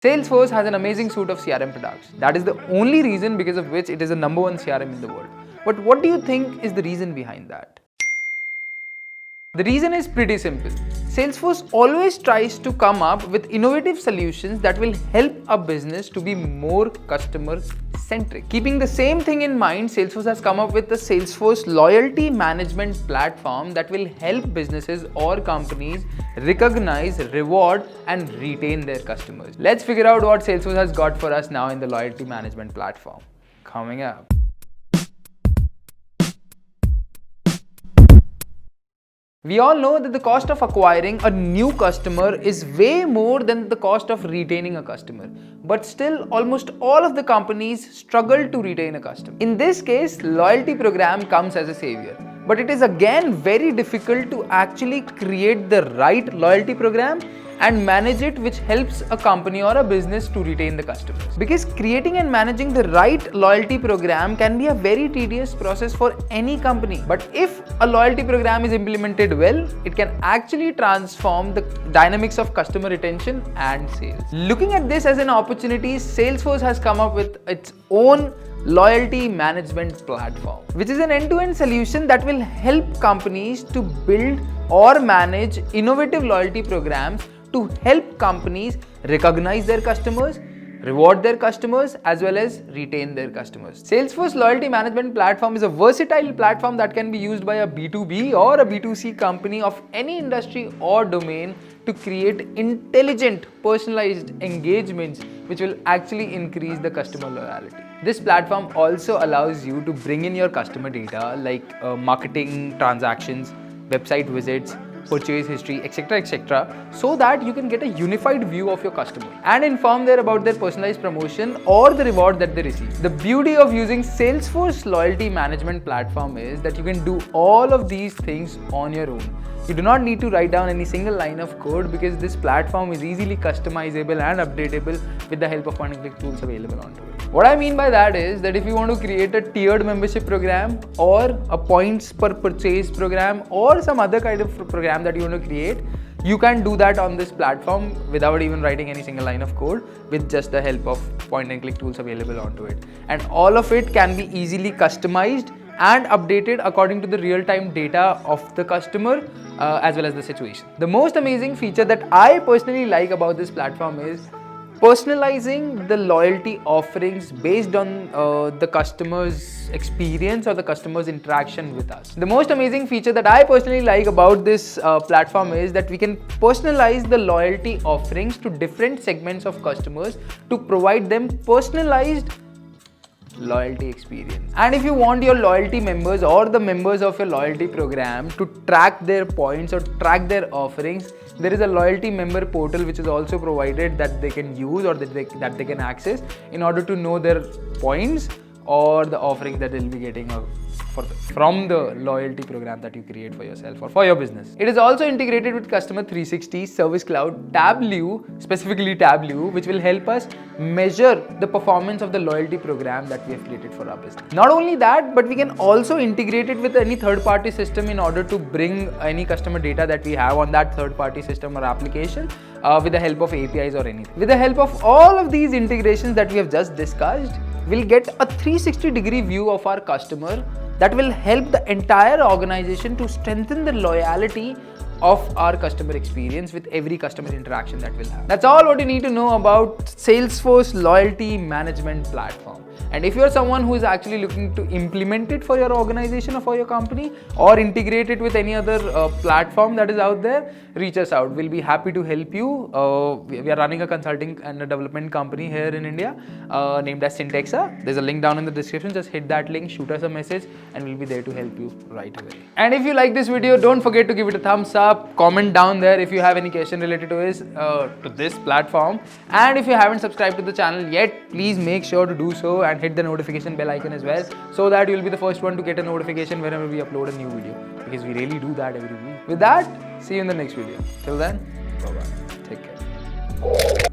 Salesforce has an amazing suite of CRM products. That is the only reason because of which it is the #1 CRM in the world. But what do you think is the reason behind that? The reason is pretty simple. Salesforce always tries to come up with innovative solutions that will help a business to be more customer centric. Keeping the same thing in mind, Salesforce has come up with the Salesforce Loyalty Management Platform that will help businesses or companies recognize, reward, and retain their customers. Let's figure out what Salesforce has got for us now in the Loyalty Management Platform. Coming up. We all know that the cost of acquiring a new customer is way more than the cost of retaining a customer. But still, almost all of the companies struggle to retain a customer. In this case, loyalty program comes as a savior. But it is again very difficult to actually create the right loyalty program and manage it, which helps a company or a business to retain the customers. Because creating and managing the right loyalty program can be a very tedious process for any company. But if a loyalty program is implemented well, it can actually transform the dynamics of customer retention and sales. Looking at this as an opportunity, Salesforce has come up with its own loyalty management platform, which is an end-to-end solution that will help companies to build or manage innovative loyalty programs to help companies recognize their customers, reward their customers, as well as retain their customers. Salesforce Loyalty Management Platform is a versatile platform that can be used by a B2B or a B2C company of any industry or domain to create intelligent, personalized engagements which will actually increase the customer loyalty. This platform also allows you to bring in your customer data like marketing transactions, website visits, purchase history, etc., so that you can get a unified view of your customer and inform them about their personalized promotion or the reward that they receive. The beauty of using Salesforce Loyalty Management Platform is that you can do all of these things on your own. You do not need to write down any single line of code because this platform is easily customizable and updatable with the help of point-and-click tools available onto it. What I mean by that is that if you want to create a tiered membership program or a points per purchase program or some other kind of program that you want to create, you can do that on this platform without even writing any single line of code with just the help of point-and-click tools available onto it. And all of it can be easily customized and updated according to the real-time data of the customer as well as the situation. The most amazing feature that I personally like about this platform is personalizing the loyalty offerings based on the customer's experience or the customer's interaction with us. The most amazing feature that I personally like about this platform is that we can personalize the loyalty offerings to different segments of customers to provide them personalized loyalty experience. And if you want your loyalty members or the members of your loyalty program to track their points or track their offerings, there is a loyalty member portal which is also provided that they can use or that they can access in order to know their points or the offerings that they'll be getting from the loyalty program that you create for yourself or for your business. It is also integrated with Customer 360, Service Cloud, Tableau, specifically Tableau, which will help us measure the performance of the loyalty program that we have created for our business. Not only that, but we can also integrate it with any third-party system in order to bring any customer data that we have on that third-party system or application with the help of APIs or anything. With the help of all of these integrations that we have just discussed, we'll get a 360-degree view of our customer that will help the entire organization to strengthen the loyalty of our customer experience with every customer interaction that we'll have. That's all what you need to know about Salesforce Loyalty Management Platform. And if you're someone who is actually looking to implement it for your organization or for your company or integrate it with any other platform that is out there, reach us out. We'll be happy to help you. We are running a consulting and a development company here in India named as Cyntexa. There's a link down in the description. Just hit that link, shoot us a message, and we'll be there to help you right away. And if you like this video, don't forget to give it a thumbs up. Comment down there if you have any question related to this platform. And if you haven't subscribed to the channel yet, please make sure to do so and hit the notification bell icon as well, so that you'll be the first one to get a notification whenever we upload a new video, because we really do that every week. With that, see you in the next video. Till then, bye-bye. Take care.